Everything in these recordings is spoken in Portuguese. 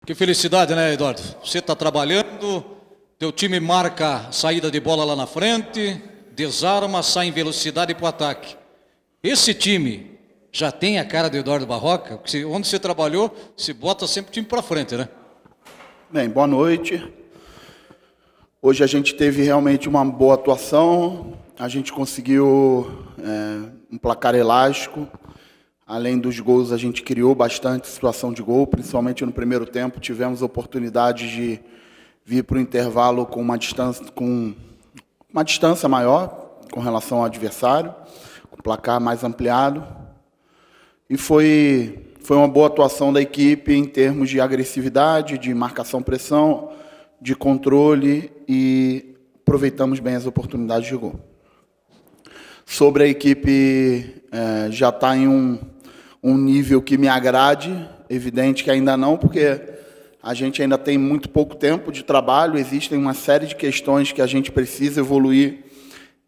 Que felicidade, né, Eduardo? Você está trabalhando, teu time marca saída de bola lá na frente, desarma, sai em velocidade para o ataque. Esse time já tem a cara do Eduardo Barroca? Porque onde você trabalhou, se bota sempre o time para frente, né? Bem, boa noite. Hoje a gente teve realmente uma boa atuação, a gente conseguiu um placar elástico. Além dos gols, a gente criou bastante situação de gol, principalmente no primeiro tempo. Tivemos oportunidade de vir para o intervalo com uma distância maior com relação ao adversário, com placar mais ampliado. E foi uma boa atuação da equipe em termos de agressividade, de marcação-pressão, de controle e aproveitamos bem as oportunidades de gol. Sobre a equipe, já está em um nível que me agrade, evidente que ainda não, porque a gente ainda tem muito pouco tempo de trabalho, existem uma série de questões que a gente precisa evoluir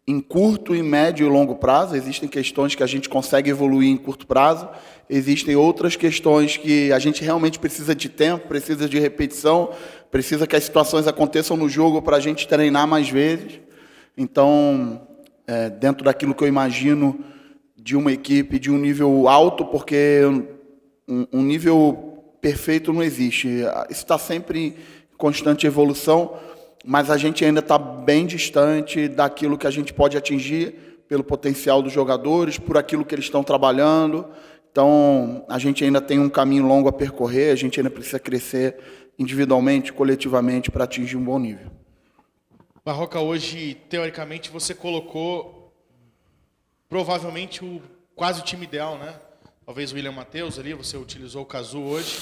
em curto, em médio e longo prazo, existem questões que a gente consegue evoluir em curto prazo, existem outras questões que a gente realmente precisa de tempo, precisa de repetição, precisa que as situações aconteçam no jogo para a gente treinar mais vezes. Então, dentro daquilo que eu imagino de uma equipe de um nível alto, porque um nível perfeito não existe. Isso está sempre em constante evolução, mas a gente ainda está bem distante daquilo que a gente pode atingir pelo potencial dos jogadores, por aquilo que eles estão trabalhando. Então, a gente ainda tem um caminho longo a percorrer, a gente ainda precisa crescer individualmente, coletivamente, para atingir um bom nível. Barroca, hoje, teoricamente, você colocou provavelmente quase o time ideal, né? Talvez o William Matheus ali, você utilizou o Cazu hoje.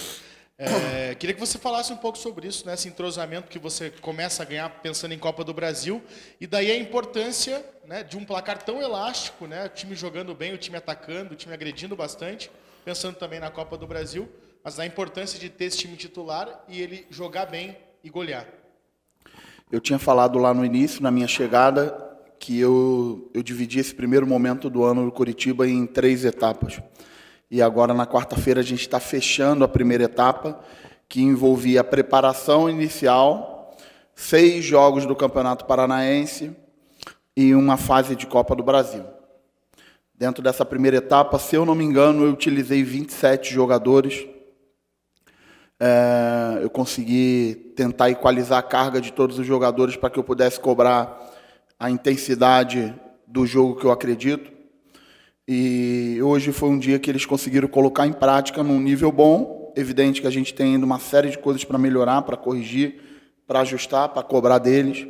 Queria que você falasse um pouco sobre isso, né? Esse entrosamento que você começa a ganhar pensando em Copa do Brasil, e daí a importância, né, de um placar tão elástico, né? O time jogando bem, o time atacando, o time agredindo bastante, pensando também na Copa do Brasil, mas a importância de ter esse time titular e ele jogar bem e golear. Eu tinha falado lá no início, na minha chegada, que eu dividi esse primeiro momento do ano do Coritiba em 3 etapas. E agora, na quarta-feira, a gente está fechando a primeira etapa, que envolvia a preparação inicial, 6 jogos do Campeonato Paranaense e uma fase de Copa do Brasil. Dentro dessa primeira etapa, se eu não me engano, eu utilizei 27 jogadores. Eu consegui tentar equalizar a carga de todos os jogadores para que eu pudesse cobrar a intensidade do jogo que eu acredito. E hoje foi um dia que eles conseguiram colocar em prática num nível bom. Evidente que a gente tem ainda uma série de coisas para melhorar, para corrigir, para ajustar, para cobrar deles.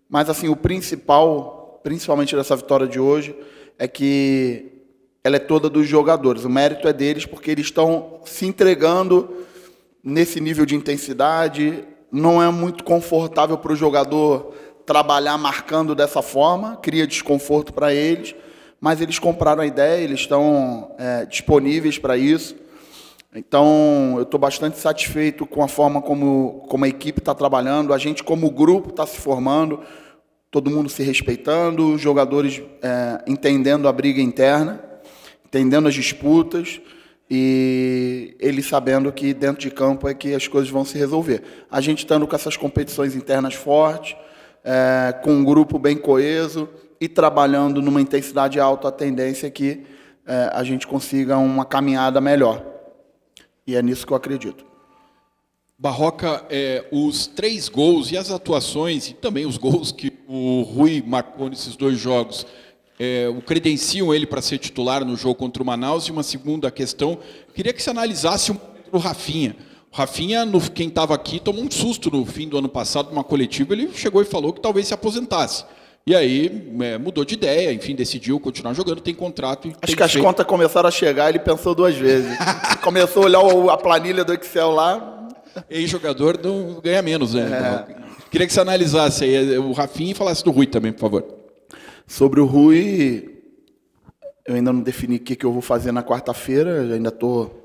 Mas assim, o principal, principalmente dessa vitória de hoje, é que ela é toda dos jogadores. O mérito é deles porque eles estão se entregando nesse nível de intensidade. Não é muito confortável para o jogador trabalhar marcando dessa forma, cria desconforto para eles, mas eles compraram a ideia, eles estão disponíveis para isso. Então, eu estou bastante satisfeito com a forma como a equipe está trabalhando, a gente como grupo está se formando, todo mundo se respeitando, os jogadores entendendo a briga interna, entendendo as disputas, e eles sabendo que dentro de campo é que as coisas vão se resolver. A gente estando com essas competições internas fortes, com um grupo bem coeso e trabalhando numa intensidade alta, a tendência é que a gente consiga uma caminhada melhor. E é nisso que eu acredito. Barroca, os 3 gols e as atuações, e também os gols que o Rui marcou nesses 2 jogos, o credenciam ele para ser titular no jogo contra o Manaus. E uma segunda questão, queria que você analisasse o Rafinha. O Rafinha, quem estava aqui, tomou um susto no fim do ano passado, numa coletiva, ele chegou e falou que talvez se aposentasse. E aí mudou de ideia, enfim, decidiu continuar jogando, tem contrato. Acho que as contas começaram a chegar, ele pensou 2 vezes. Começou a olhar a planilha do Excel lá. Ex-jogador não ganha menos, né? Queria que você analisasse aí o Rafinha e falasse do Rui também, por favor. Sobre o Rui, eu ainda não defini o que eu vou fazer na quarta-feira, ainda estou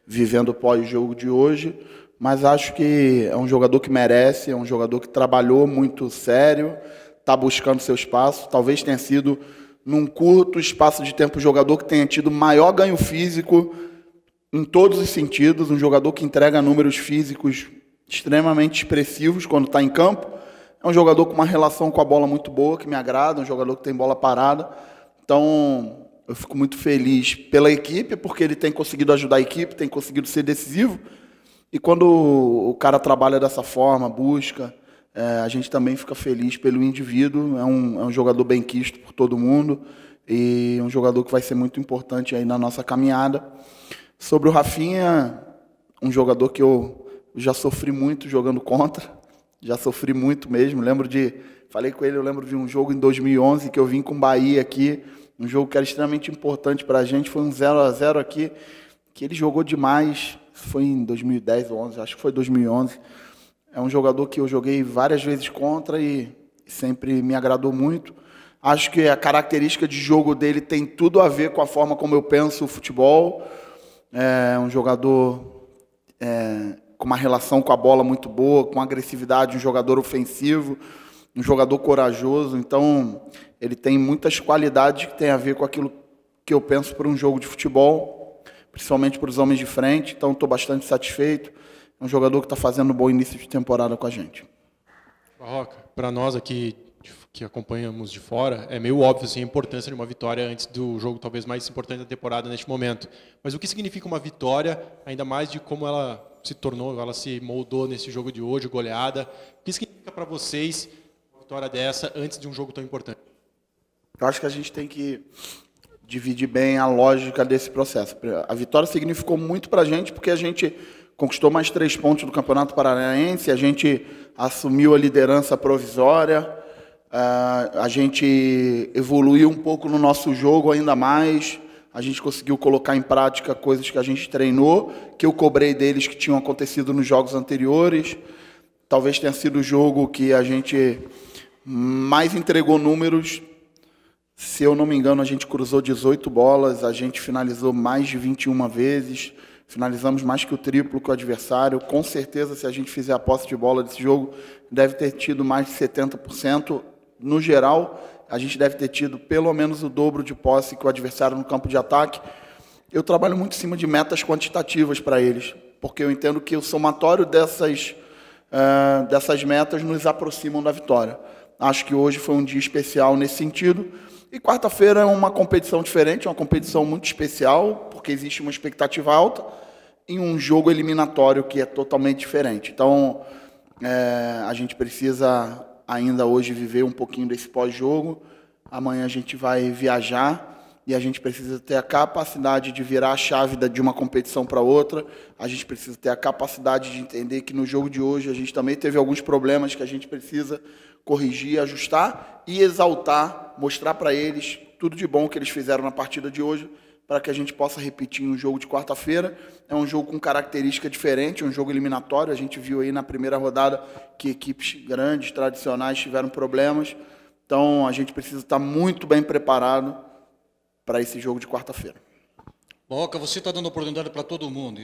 vivendo o pós-jogo de hoje, mas acho que é um jogador que merece, é um jogador que trabalhou muito sério, está buscando seu espaço. Talvez tenha sido, num curto espaço de tempo, o jogador que tenha tido maior ganho físico em todos os sentidos, um jogador que entrega números físicos extremamente expressivos quando está em campo. É um jogador com uma relação com a bola muito boa, que me agrada, um jogador que tem bola parada. Então, eu fico muito feliz pela equipe, porque ele tem conseguido ajudar a equipe, tem conseguido ser decisivo. E quando o cara trabalha dessa forma, busca, a gente também fica feliz pelo indivíduo. É um jogador bem quisto por todo mundo e um jogador que vai ser muito importante aí na nossa caminhada. Sobre o Rafinha, um jogador que eu já sofri muito jogando contra, já sofri muito mesmo. Falei com ele, eu lembro de um jogo em 2011 que eu vim com o Bahia aqui, um jogo que era extremamente importante para a gente, foi um 0-0 aqui, que ele jogou demais. Foi em 2010 ou 11, acho que foi 2011. É um jogador que eu joguei várias vezes contra e sempre me agradou muito. Acho que a característica de jogo dele tem tudo a ver com a forma como eu penso o futebol. É um jogador com uma relação com a bola muito boa, com agressividade, um jogador ofensivo, um jogador corajoso. Então, ele tem muitas qualidades que têm a ver com aquilo que eu penso para um jogo de futebol, principalmente para os homens de frente, então estou bastante satisfeito. É um jogador que está fazendo um bom início de temporada com a gente. Barroca, para nós aqui que acompanhamos de fora, é meio óbvio assim, a importância de uma vitória antes do jogo talvez mais importante da temporada neste momento. Mas o que significa uma vitória, ainda mais de como ela se tornou, ela se moldou nesse jogo de hoje, goleada? O que significa para vocês uma vitória dessa antes de um jogo tão importante? Eu acho que a gente tem que dividir bem a lógica desse processo. A vitória significou muito para a gente, porque a gente conquistou mais 3 pontos do Campeonato Paranaense, a gente assumiu a liderança provisória, a gente evoluiu um pouco no nosso jogo ainda mais, a gente conseguiu colocar em prática coisas que a gente treinou, que eu cobrei deles que tinham acontecido nos jogos anteriores. Talvez tenha sido o jogo que a gente mais entregou números. Se eu não me engano, a gente cruzou 18 bolas, a gente finalizou mais de 21 vezes, finalizamos mais que o triplo que o adversário. Com certeza, se a gente fizer a posse de bola desse jogo, deve ter tido mais de 70%. No geral, a gente deve ter tido pelo menos o dobro de posse que o adversário no campo de ataque. Eu trabalho muito em cima de metas quantitativas para eles, porque eu entendo que o somatório dessas metas nos aproximam da vitória. Acho que hoje foi um dia especial nesse sentido. E quarta-feira é uma competição diferente, uma competição muito especial, porque existe uma expectativa alta, em um jogo eliminatório que é totalmente diferente. Então, a gente precisa ainda hoje viver um pouquinho desse pós-jogo. Amanhã a gente vai viajar e a gente precisa ter a capacidade de virar a chave de uma competição para outra. A gente precisa ter a capacidade de entender que no jogo de hoje a gente também teve alguns problemas que a gente precisa corrigir, ajustar e exaltar, mostrar para eles tudo de bom que eles fizeram na partida de hoje, para que a gente possa repetir um jogo de quarta-feira. É um jogo com característica diferente, um jogo eliminatório. A gente viu aí na primeira rodada que equipes grandes, tradicionais, tiveram problemas. Então, a gente precisa estar muito bem preparado para esse jogo de quarta-feira. Barroca, você está dando oportunidade para todo mundo.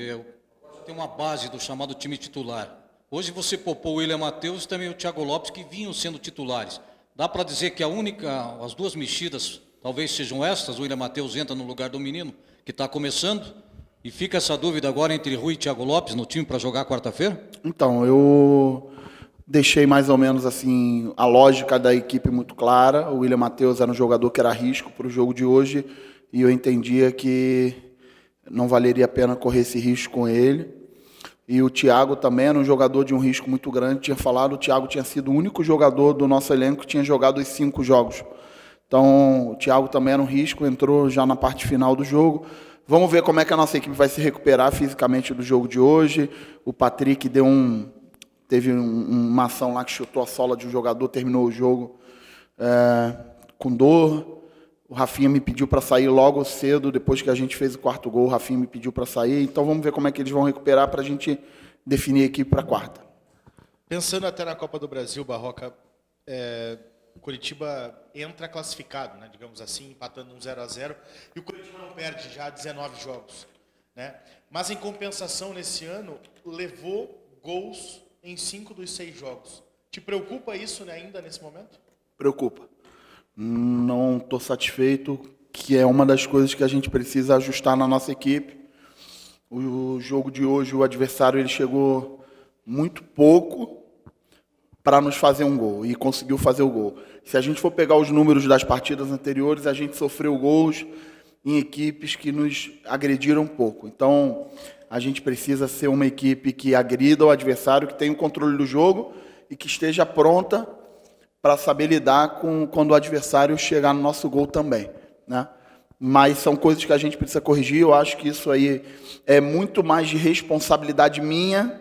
Tem uma base do chamado time titular. Hoje você poupou o William Matheus e também o Thiago Lopes, que vinham sendo titulares. Dá para dizer que as 2 mexidas talvez sejam estas? O William Matheus entra no lugar do menino, que está começando, e fica essa dúvida agora entre Rui e Thiago Lopes no time para jogar quarta-feira? Então, eu deixei mais ou menos assim a lógica da equipe muito clara. O William Matheus era um jogador que era risco para o jogo de hoje, e eu entendia que não valeria a pena correr esse risco com ele. E o Thiago também era um jogador de um risco muito grande. Tinha falado, o Thiago tinha sido o único jogador do nosso elenco que tinha jogado os 5 jogos. Então, o Thiago também era um risco, entrou já na parte final do jogo. Vamos ver como é que a nossa equipe vai se recuperar fisicamente do jogo de hoje. O Patrick teve uma ação lá que chutou a sola de um jogador, terminou o jogo com dor. O Rafinha me pediu para sair logo cedo, depois que a gente fez o 4º gol, o Rafinha me pediu para sair. Então vamos ver como é que eles vão recuperar para a gente definir a equipe para quarta. Pensando até na Copa do Brasil, Barroca, o Coritiba entra classificado, né, digamos assim, empatando um 0-0, e o Coritiba não perde já 19 jogos. Né? Mas, em compensação, nesse ano, levou gols em 5 dos 6 jogos. Te preocupa isso, né, ainda nesse momento? Preocupa. Não estou satisfeito, que é uma das coisas que a gente precisa ajustar na nossa equipe. O jogo de hoje, o adversário ele chegou muito pouco para nos fazer um gol, e conseguiu fazer o gol. Se a gente for pegar os números das partidas anteriores, a gente sofreu gols em equipes que nos agrediram um pouco. Então, a gente precisa ser uma equipe que agrida o adversário, que tenha o controle do jogo e que esteja pronta para saber lidar com quando o adversário chegar no nosso gol também, né? Mas são coisas que a gente precisa corrigir. Eu acho que isso aí é muito mais de responsabilidade minha,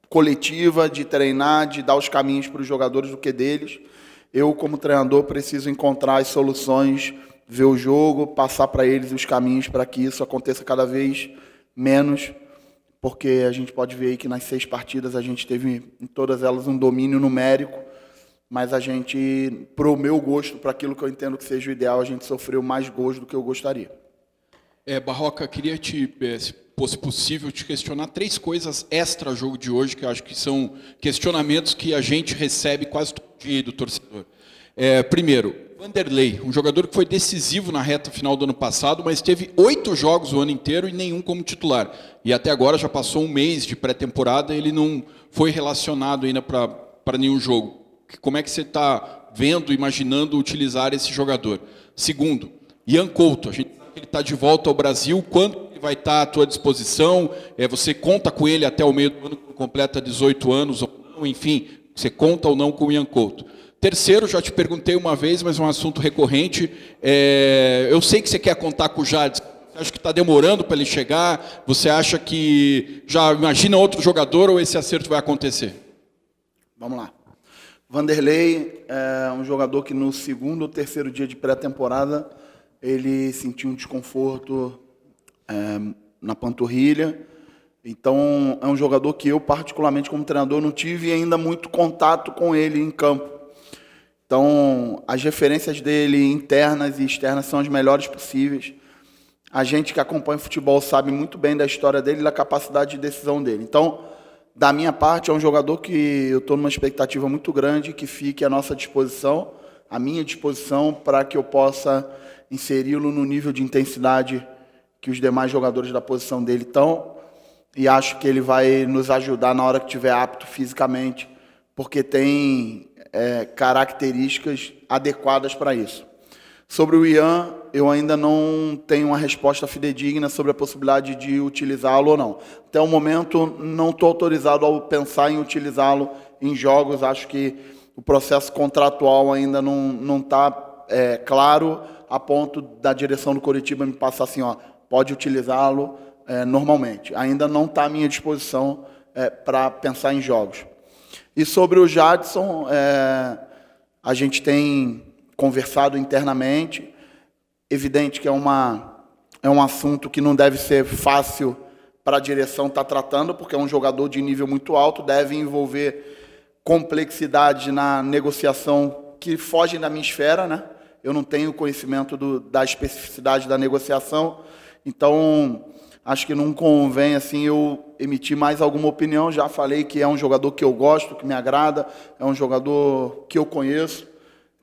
coletiva, de treinar, de dar os caminhos para os jogadores do que deles. Eu, como treinador, preciso encontrar as soluções, ver o jogo, passar para eles os caminhos para que isso aconteça cada vez menos, porque a gente pode ver aí que nas 6 partidas a gente teve em todas elas um domínio numérico, mas a gente, para o meu gosto, para aquilo que eu entendo que seja o ideal, a gente sofreu mais gols do que eu gostaria. Barroca, queria se fosse possível, te questionar 3 coisas extra-jogo de hoje, que eu acho que são questionamentos que a gente recebe quase todo dia do torcedor. Primeiro, Vanderlei, um jogador que foi decisivo na reta final do ano passado, mas teve 8 jogos o ano inteiro e nenhum como titular. E até agora já passou um mês de pré-temporada, ele não foi relacionado ainda para nenhum jogo. Como é que você está vendo, imaginando utilizar esse jogador? Segundo, Ian Couto, a gente sabe que ele está de volta ao Brasil, quando ele vai estar à tua disposição? Você conta com ele até o meio do ano, quando completa 18 anos, ou não, enfim, você conta ou não com o Ian Couto? Terceiro, já te perguntei uma vez, mas é um assunto recorrente, eu sei que você quer contar com o Jadson. Você acha que está demorando para ele chegar? Você acha que já imagina outro jogador ou esse acerto vai acontecer? Vamos lá. Vanderlei é um jogador que no 2º ou 3º dia de pré-temporada ele sentiu um desconforto na panturrilha. Então, é um jogador que eu, particularmente como treinador, não tive ainda muito contato com ele em campo. Então, as referências dele internas e externas são as melhores possíveis. A gente que acompanha o futebol sabe muito bem da história dele e da capacidade de decisão dele. Então, da minha parte, é um jogador que eu estou numa expectativa muito grande que fique à nossa disposição, à minha disposição, para que eu possa inseri-lo no nível de intensidade que os demais jogadores da posição dele estão. E acho que ele vai nos ajudar na hora que estiver apto fisicamente, porque tem características adequadas para isso. Sobre o Ian, eu ainda não tenho uma resposta fidedigna sobre a possibilidade de utilizá-lo ou não. Até o momento, não estou autorizado a pensar em utilizá-lo em jogos. Acho que o processo contratual ainda não está claro, a ponto da direção do Coritiba me passar assim, pode utilizá-lo normalmente. Ainda não está à minha disposição para pensar em jogos. E sobre o Jadson, a gente tem conversado internamente. Evidente que é um assunto que não deve ser fácil para a direção estar tratando, porque é um jogador de nível muito alto, deve envolver complexidade na negociação que fogem da minha esfera, né? Eu não tenho conhecimento da especificidade da negociação, então acho que não convém assim eu emitir mais alguma opinião. Já falei que é um jogador que eu gosto, que me agrada, é um jogador que eu conheço.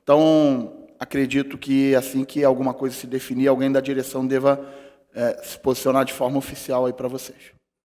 Então, acredito que assim que alguma coisa se definir, alguém da direção deva se posicionar de forma oficial aí para vocês.